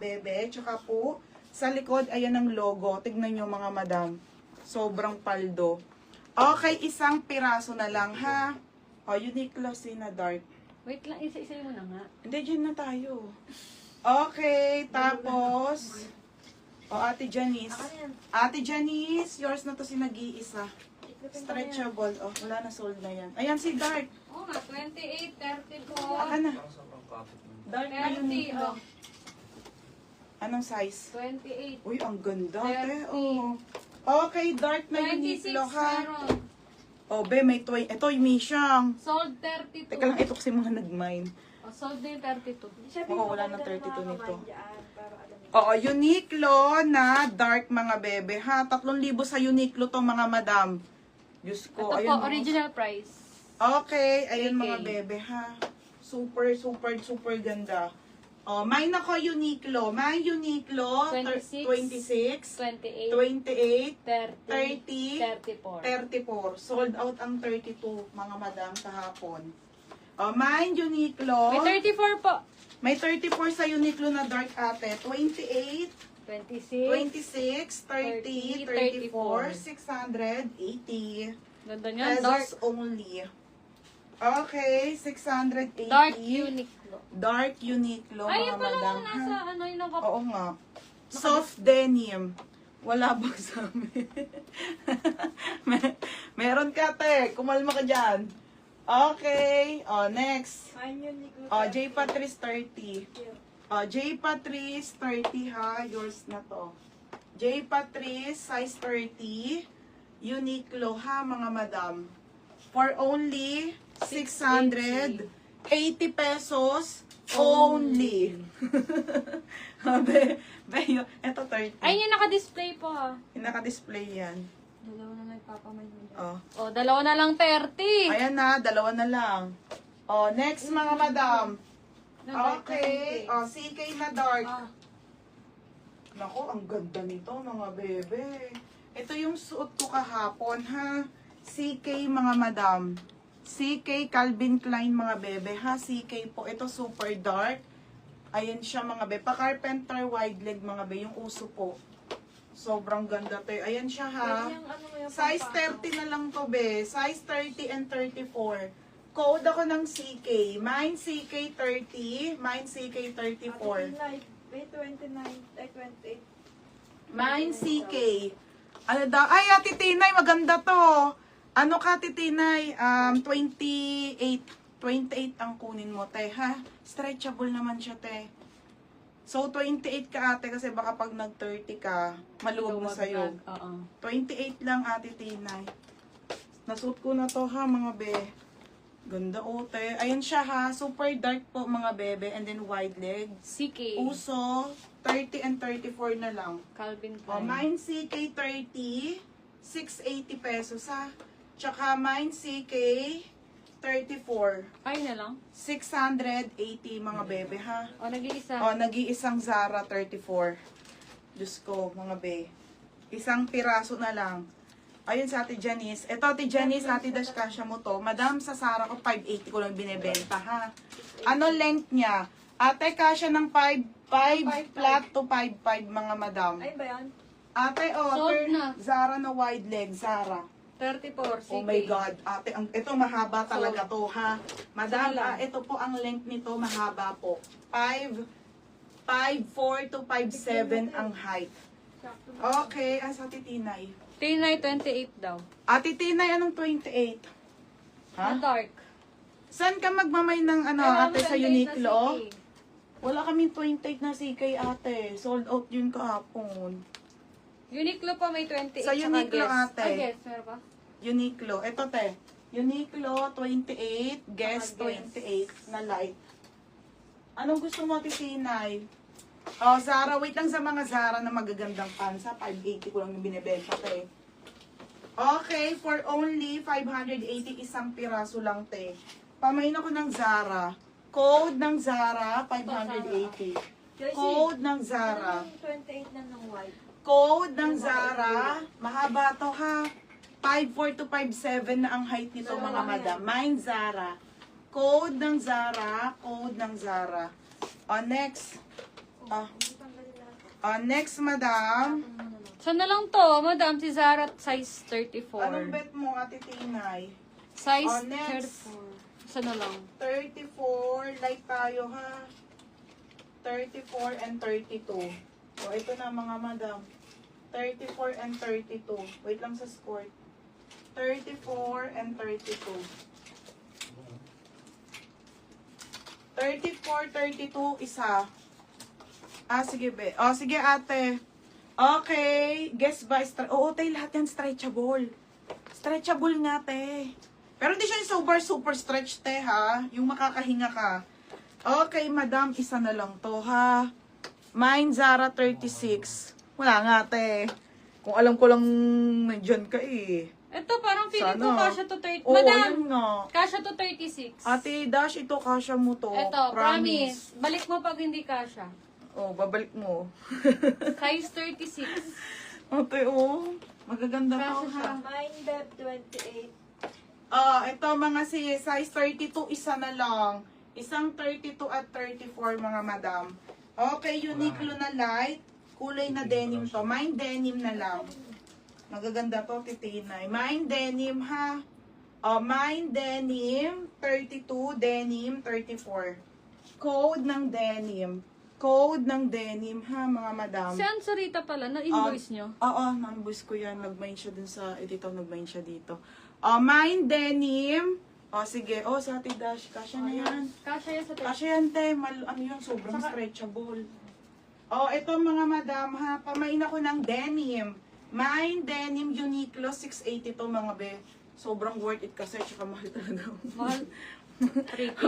bebe. Tsaka po, sa likod, ayan ang logo. Tignan nyo mga madam. Sobrang paldo. Okay, isang piraso na lang ha. O, Uniqlo na dark. Wait lang, isa-isa mo na nga. Hindi, dyan na tayo. Okay, tapos... O, Ate Janice. Ate Janice, yours na to si nag-iisa. Stretchable. O, wala na, sold na yan. Ayan si Dark. Oo nga, 28, 34, Aka na. Dark na 30, Uniqlo. oh. Anong size? 28. Uy, ang ganda. 30. Oh. Okay, dark na 26 Uniqlo ha. meron. O, be, may toy. Ito, may siyang. Sold 32. Teka lang, ito kasi mga nag-mine. Oh, sold na yung 32. Oo, wala na 32 nito. Oo, Uniqlo na dark mga bebe ha. 3,000 sa Uniqlo to mga madam. Diyos ko, Ito ayun. po, original price. Okay, ayun 3K. mga bebe ha. Super, super, super ganda. Oh, mine ako Uniqlo. Mine Uniqlo 26, 26, 28, 28, 30, 30, 34. 34. Sold out ang 32 mga madam kahapon. Oh, mine Uniqlo. May 34 po. May 34 sa Uniqlo na dark ate. 28, 26. 26, 30, 34, 680 Ganda niyan, dark. pesos only. Okay, 680. Dark Uniqlo. Dark Uniqlo, Ay, mga yun pala madam. nasa ha? ano yung naka... Oo nga. Soft denim. Wala ba sa amin? Meron ka, te. Kumalma ka dyan. Okay. Oh, next. Oh, J. Patrice 30. Oh, J. Patrice 30 ha. Yours na to. J. Patrice size 30. Uniqlo ha, mga madam. For only 680 pesos only. Ito 30. Ay, yung naka-display po ha. Yung naka-display yan. Dalawa na lang ipapamay mo dyan. Oh. Oh, dalawa na lang 30. Ayan na, dalawa na lang. Oh, next mga madam. Okay. Oh, CK na dark. Ah, Nako, ang ganda nito mga bebe. Ito yung suot ko kahapon ha. CK mga madam. CK Calvin Klein mga bebe ha. CK po. Ito super dark. Ayan siya mga bebe. Pa-carpenter wide leg mga bebe. Yung uso po. Sobrang ganda to. Ayan siya ha. Size 30 na lang to be. Size 30 and 34. Code ako ng CK. Mine CK 30. Mine CK 34. May 29, ay 28. Mine CK. Ano daw? Ay, Ate Tinay, maganda to. Ano ka, Ate Tinay? 28. 28 ang kunin mo, te, ha? Stretchable naman siya, te. So, 28 ka, ate, kasi baka pag nag-30 ka, maluwag na sa'yo. Oo. 28 lang, Ate Tinay. Nasuot ko na to, ha, mga be. Ganda, te. Ayan siya, ha. Super dark po, mga bebe. And then, wide leg. CK. Uso, 30 and 34 na lang. Calvin Oh, Klein. mine CK 30, 680 pesos ha. Tsaka mine CK 34, Ay na lang. 680 mga bebe ha. O, nag-iisa. Oh, nag-iisang Zara 34. Diyos ko, mga be. Isang piraso na lang. Ayun sa Ate Janice. Ito, Ate Janice, Ate Dash, kasya mo to. Madam, sa Zara ko, 580 ko lang binibenta ha. Ano length niya? Ate, kasya ng 5 flat to 5'5 mga madam. Ay ba yan? Ate, Sold na. Zara na wide leg, Zara. 34, CK. Oh my God. Ate, ito mahaba talaga to, ha? Madam, Ito lang. ito po ang length nito, mahaba po. 5'4 to 5'7 ang height. Okay, sa Ate Tinay. Tinay, 28 daw. Ate Tinay, anong 28? Ha? Na dark. Saan ka magmamay ng ano, Ay, ate, sa 28 na Uniqlo? CK. Wala kaming 28 na CK, ate. Sold out yun kahapon. Uniqlo po may 28. Sa tsaka Uniqlo, Guess. ate. Ay, Guess, meron ba? Uniqlo. Ito, te. Uniqlo, 28. Guess, Saka Guess. 28 na light. Anong gusto mo, Titinay? Oh, Zara. Wait lang sa mga Zara na magagandang pants, ha? 580 ko lang yung binibenta, te. Okay, for only 580, isang piraso lang, te. Pamain ako ng Zara. Code ng Zara, 580. Code ng Zara. 28 na ng white. Code ng Zara. Mahaba to, ha? 5'4 to 5'7 na ang height nito, mga madam. Mine, Zara. Code ng Zara. Code ng Zara. Oh, next. Oh, Next, madam. Saan na lang to, madam? Si Zara, size 34. Anong bet mo, Ate Tinay? Size Next. 34. Saan na lang? 34, like tayo ha. 34 and 32. So, ito na mga madam. 34 and 32. Wait lang sa score. 34 and 32. 34, 32, isa. Sige be. Sige ate. Okay. Guess ba? Oo, tayo lahat yan stretchable. Stretchable nga, te. Pero hindi siya yung super stretch, te, ha? Yung makakahinga ka. Okay, madam, isa na lang to, ha? Mine, Zara, 36. Wala nga, te. Kung alam ko lang nandyan ka, eh. Ito, parang feeling ko Sana. kasha to 30. Oo, Madam, yun nga. kasha to 36. Ate, Dash, ito, kasha mo to. Ito, promise. Balik mo pag hindi kasha. Babalik mo. Size 36. Ate, magaganda pa Kasha siya. ha. Mine, Beb, 28. Ito mga size 32, isa na lang. Isang 32 at 34 mga madam. Okay, Uniqlo na light. Kulay na denim to. Mine denim na lang. Magaganda to, titinay. Mine denim ha. Mine denim, 32, denim, 34. Code ng denim. Code ng denim ha, mga madam. Si Ansorita pala, na-invoice nyo? Oo, nang-bus ko yan. Nag-mine siya dun sa, dito, nag-mine siya dito. Mine denim. Sige. Sa Ate Dash. Kasya na yan. Kasha yan sa 30. Kasya yan, te. Ano yun? Sobrang stretchable. Ito mga madam, ha. Pamain ako ng denim. Mine denim Uniqlo 680 to mga be. Sobrang worth it kasi. Tsaka mahal talaga. Mahal. 3K.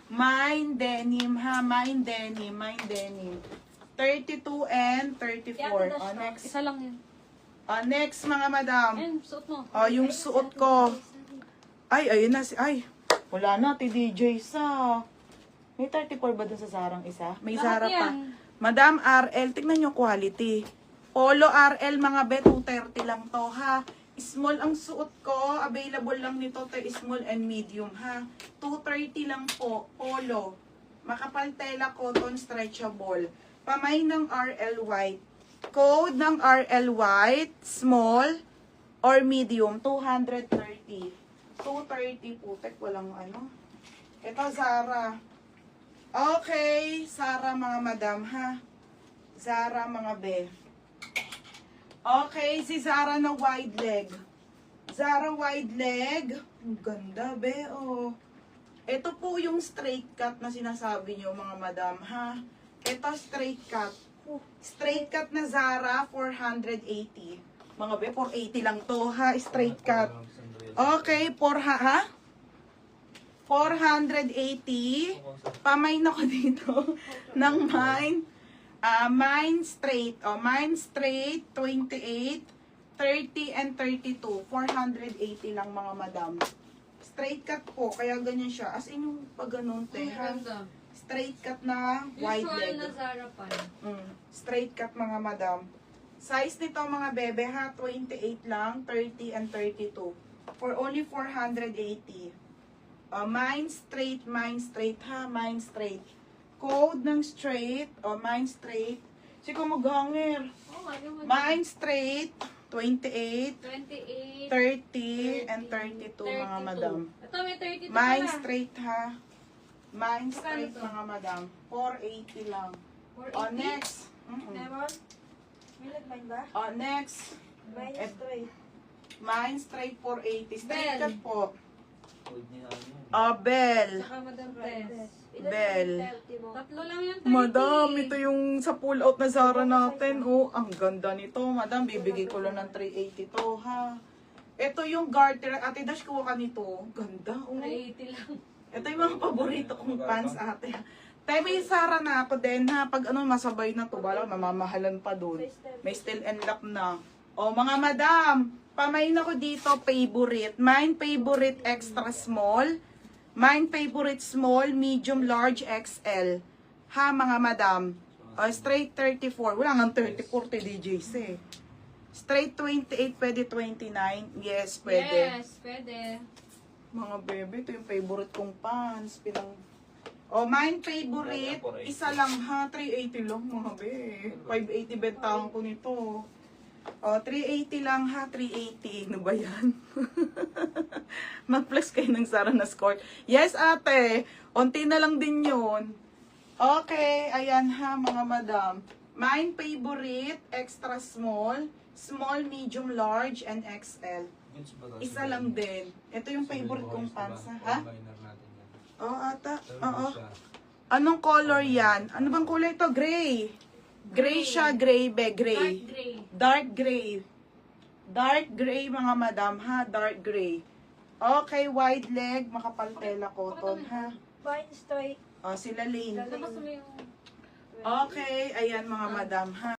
Mine denim, ha. Mine denim. 32 and 34. Next. Isa lang yun. Next mga madam. Ayun, suot mo. Yung suot ko. Ayun na. Wala na, DJ sa. May 34 ba dun sa Zarang isa? May Lahat Zara pa. yan. Madam RL, tignan nyo quality. Polo RL, mga be, 230 lang to, ha. Small ang suot ko. Available lang nito, small and medium, ha. 230 lang po. Polo. Makapal tela, cotton, stretchable. Pamay ng RL white. Code ng RL white, small or medium, 230. 230 putek, walang ano. Ito, Zara. Okay, Zara mga madam, ha? Zara mga be. Okay, si Zara na wide leg. Zara wide leg. Ang ganda, be, Ito po yung straight cut na sinasabi nyo, mga madam, ha? Ito, straight cut. Straight cut na Zara, 480. Mga be, 480 lang to, ha? Straight cut. Okay, 480. Pamain ako dito ng mine. Mine straight. Mine straight, 28, 30, and 32. 480 lang mga madam. Straight cut po, kaya ganyan siya. As in yung pag ganun, te, ha? Straight cut na wide leg. Usual na Zara pa. Straight cut mga madam. Size nito mga bebe ha, 28 lang, 30 and 32. For only 480. Mine straight ha, mine straight. Code ng straight, mine straight. Sige maghanger. Mine straight, 28, 28, 30, and 32 mga madam. Ito may 32 Mine pala. straight ha. Mine Magkano straight to? mga madam. 480 lang. 480? Next. Lemon? May nag-mine ba? Next. Mine Et- straight. Mine straight 480. Straight Bell. cut po. Bell. Saka Madam Tess. Ilan Bell. yung 30 mo? Tatlo lang yung 30. Madam, ito yung sa pull out na Zara natin. Ang ganda nito. Madam, bibigay ko lang ng 380 to, ha. Ito yung garter. Ate Dash, kuha ka nito. Ganda, 380 lang. Ito yung mga paborito kong pants, ate. Tayo may Zara na ako din, ha. Pag masabay na to, bala, mamamahalan pa dun. May still and lock na. Mga madam, pamain ako dito, favorite. Mine favorite extra small. Mine favorite small, medium, large, XL. Ha, mga madam. Straight 34. Wala nga 34 to DJs eh. Straight 28, pwede 29. Yes, pwede. Yes, pwede. Mga bebe, ito yung favorite kong pants. O, mine favorite, isa lang ha, 380 lang mga be. 580 bentahan ko nito. O, 380 lang ha, 380. Ano ba yan? Mag-plus kayo ng Zara na score. Yes, ate. Unti na lang din yun. Okay, ayan ha, mga madam. Mine favorite, extra small, small, medium, large, and XL. Isa lang din. Ito yung favorite kong pants, ha? Oo, ata. Oo. Anong color yan? Ano bang kulay ito? Gray. Gray siya, gray, be, gray. Gray. Dark gray. Dark gray, mga madam, ha? Dark gray. Okay, wide leg, makapal tela cotton, ha? Fine straight. O, sila Lane. Tapos mo yung... Okay, ayan mga madam, ha?